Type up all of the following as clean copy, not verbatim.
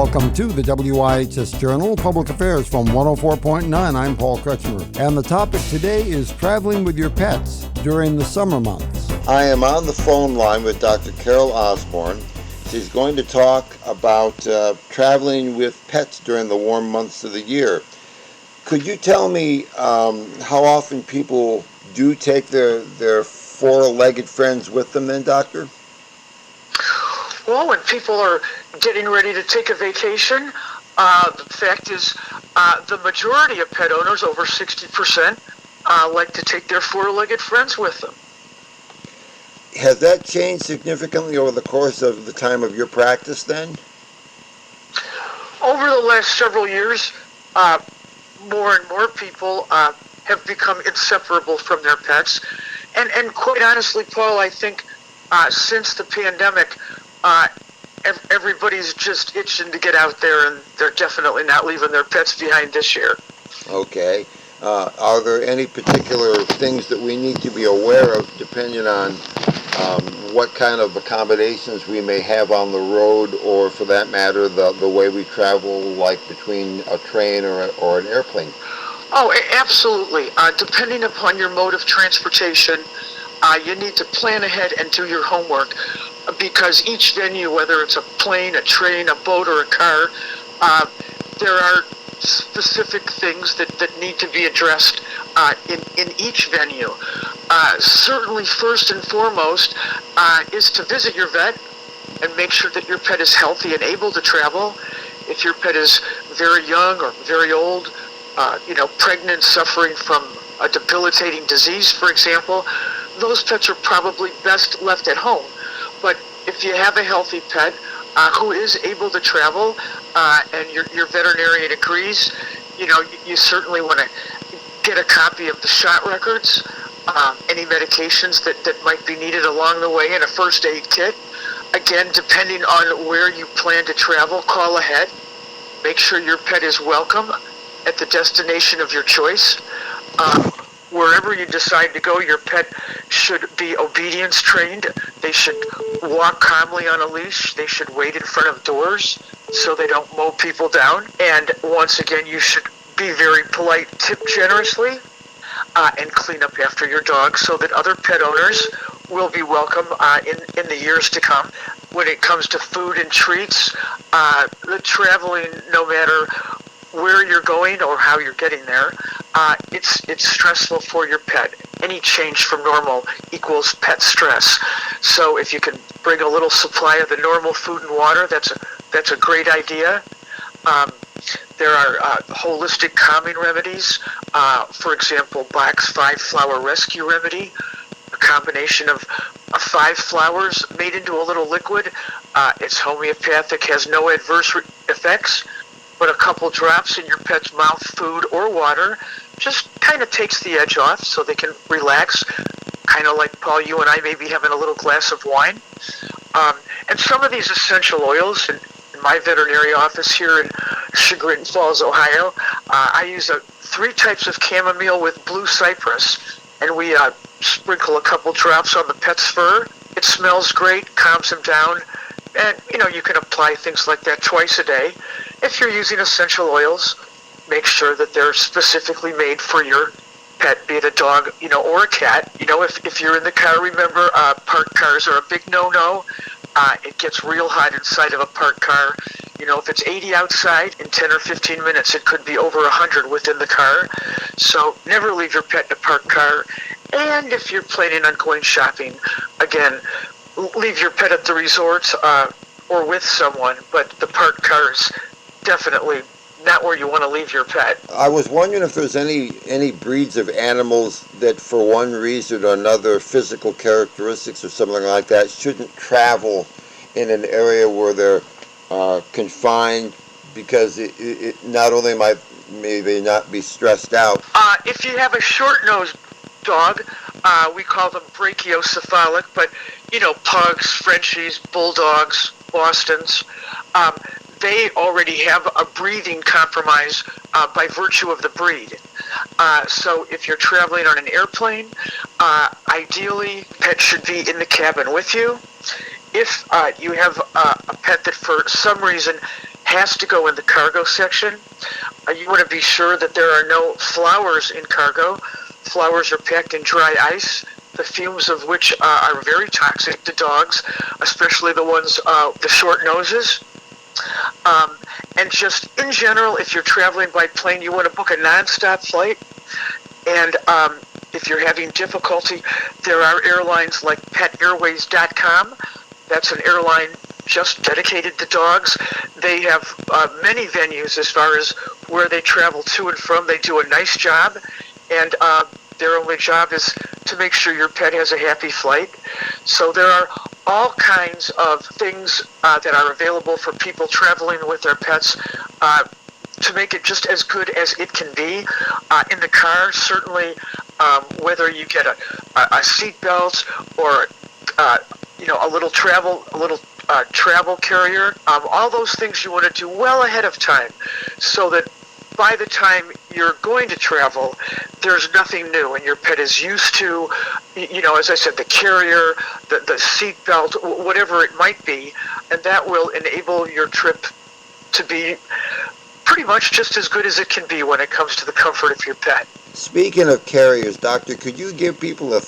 Welcome to the WIHS Journal, Public Affairs from 104.9. I'm Paul Kretschmer. And the topic today is traveling with your pets during the summer months. I am on the phone line with Dr. Carol Osborne. She's going to talk about traveling with pets during the warm months of the year. Could you tell me how often people do take their four-legged friends with them then, Doctor? Well, when people are getting ready to take a vacation, the fact is the majority of pet owners, over 60%, like to take their four-legged friends with them. Has that changed significantly over the course of the time of your practice then? Over the last several years, more and more people have become inseparable from their pets. And quite honestly, Paul, I think since the pandemic, everybody's just itching to get out there, and they're definitely not leaving their pets behind this year. Okay. Are there any particular things that we need to be aware of depending on what kind of accommodations we may have on the road, or for that matter, the way we travel, like between a train or an airplane? Oh, absolutely. Depending upon your mode of transportation, you need to plan ahead and do your homework, because each venue, whether it's a plane, a train, a boat, or a car, there are specific things that need to be addressed in each venue. Certainly, first and foremost, is to visit your vet and make sure that your pet is healthy and able to travel. If your pet is very young or very old, pregnant, suffering from a debilitating disease, for example, those pets are probably best left at home. But if you have a healthy pet who is able to travel, and your veterinarian agrees, you certainly want to get a copy of the shot records, any medications that might be needed along the way, and a first aid kit. Again, depending on where you plan to travel, call ahead. Make sure your pet is welcome at the destination of your choice. Wherever you decide to go, your pet should be obedience trained. They should walk calmly on a leash. They should wait in front of doors so they don't mow people down. And once again, you should be very polite, tip generously, and clean up after your dog so that other pet owners will be welcome in the years to come. When it comes to food and treats, the traveling, no matter where you're going or how you're getting there, it's stressful for your pet. Any change from normal equals pet stress. So if you can bring a little supply of the normal food and water, that's a great idea. There are holistic calming remedies. For example, Bach's 5-flower rescue remedy, a combination of 5 flowers made into a little liquid. It's homeopathic, has no adverse effects, but a couple drops in your pet's mouth, food, or water just kind of takes the edge off so they can relax, kind of like, Paul, you and I may be having a little glass of wine. And some of these essential oils, in my veterinary office here in Chagrin Falls, Ohio, I use 3 types of chamomile with blue cypress, and we sprinkle a couple drops on the pet's fur. It smells great, calms them down, and you can apply things like that twice a day. If you're using essential oils, make sure that they're specifically made for your pet, be it a dog, or a cat. If you're in the car, remember, parked cars are a big no-no. It gets real hot inside of a parked car. If it's 80 outside, in 10 or 15 minutes, it could be over 100 within the car. So never leave your pet in a parked car. And if you're planning on going shopping, again, leave your pet at the resort or with someone, but the parked car is definitely not where you want to leave your pet. I was wondering if there's any breeds of animals that, for one reason or another, physical characteristics or something like that, shouldn't travel in an area where they're confined, because it not only may they not be stressed out. If you have a short-nosed dog, we call them brachiocephalic, but pugs, Frenchies, bulldogs, Bostons, they already have a breathing compromise by virtue of the breed. So if you're traveling on an airplane, ideally, pet should be in the cabin with you. If you have a pet that for some reason has to go in the cargo section. You want to be sure that there are no flowers in cargo. Flowers are packed in dry ice, the fumes of which are very toxic to dogs, especially the ones, the short noses. And just in general, if you're traveling by plane, you want to book a nonstop flight. And if you're having difficulty, there are airlines like PetAirways.com. That's an airline just dedicated to dogs. They have many venues as far as where they travel to and from. They do a nice job, and their only job is to make sure your pet has a happy flight. So there are all kinds of things that are available for people traveling with their pets to make it just as good as it can be. In the car, certainly, whether you get a seat belt or a little travel carrier, all those things you want to do well ahead of time, so that by the time you're going to travel, there's nothing new, and your pet is used to, as I said, the carrier, the seat belt, whatever it might be, and that will enable your trip to be pretty much just as good as it can be when it comes to the comfort of your pet. Speaking of carriers, Doctor, could you give people a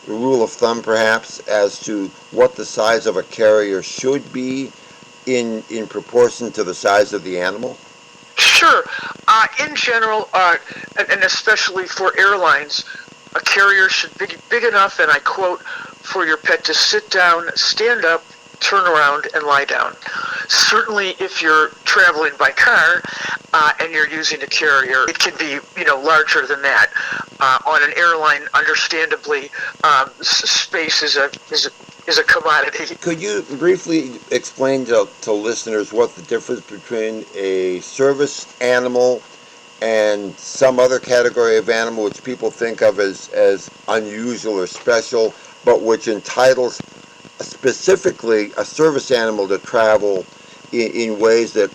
rule of thumb perhaps, as to what the size of a carrier should be in proportion to the size of the animal? Sure. In general, and especially for airlines, a carrier should be big enough, and I quote, for your pet to sit down, stand up, turn around, and lie down. Certainly, if you're traveling by car and you're using a carrier, it can be larger than that. On an airline, understandably, space is a commodity. Could you briefly explain to listeners what the difference between a service animal and some other category of animal which people think of as unusual or special, but which entitles specifically a service animal to travel in ways that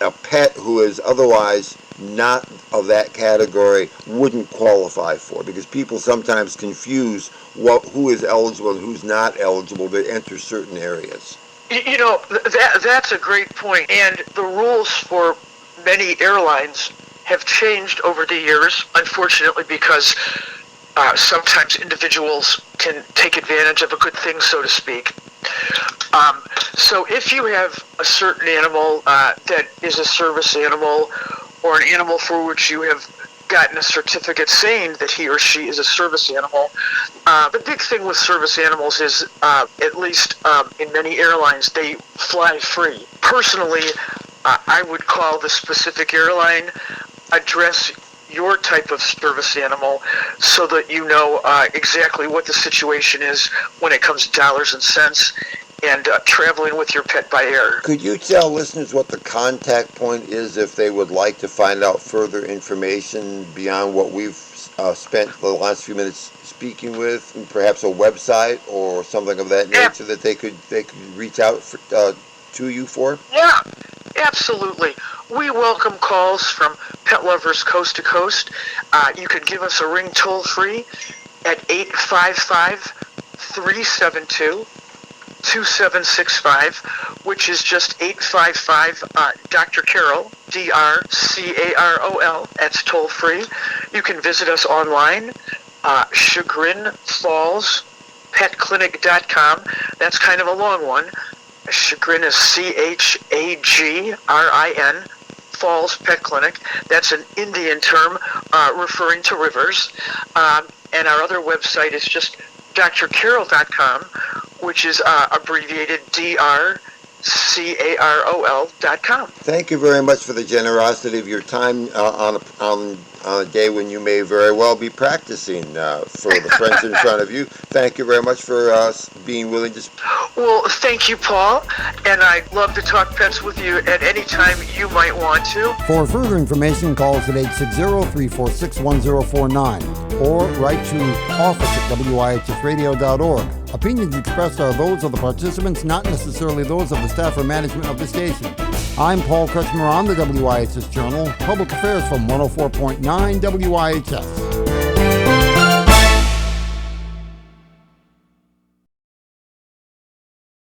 a pet who is otherwise not of that category wouldn't qualify for? Because people sometimes confuse who is eligible and who's not eligible to enter certain areas. That's a great point. And the rules for many airlines have changed over the years, unfortunately, because sometimes individuals can take advantage of a good thing, so to speak. So if you have a certain animal that is a service animal, or an animal for which you have gotten a certificate saying that he or she is a service animal, the big thing with service animals is, at least in many airlines, they fly free. Personally, I would call the specific airline, address your type of service animal, so that you know exactly what the situation is when it comes to dollars and cents, and traveling with your pet by air. Could you tell listeners what the contact point is if they would like to find out further information beyond what we've spent the last few minutes speaking with, and perhaps a website or something of that nature that they could reach out to you for? Yeah, absolutely. We welcome calls from pet lovers coast to coast. You can give us a ring toll free at 855-372-2765, which is just 855 Dr. Carol, DRCAROL. That's toll free. You can visit us online, Chagrin Falls PetClinic.com. That's kind of a long one. Chagrin is CHAGRIN, Falls Pet Clinic. That's an Indian term referring to rivers. And our other website is just drcarol.com, which is abbreviated DRCAROL.com. Thank you very much for the generosity of your time on a day when you may very well be practicing for the friends in front of you. Thank you very much for being willing to speak. Well, thank you, Paul, and I'd love to talk pets with you at any time you might want to. For further information, call us at 860-346-1049 or write to office@wihsradio.org. Opinions expressed are those of the participants, not necessarily those of the staff or management of the station. I'm Paul Kretschmer on the WIHS Journal, Public Affairs from 104.9 WIHS.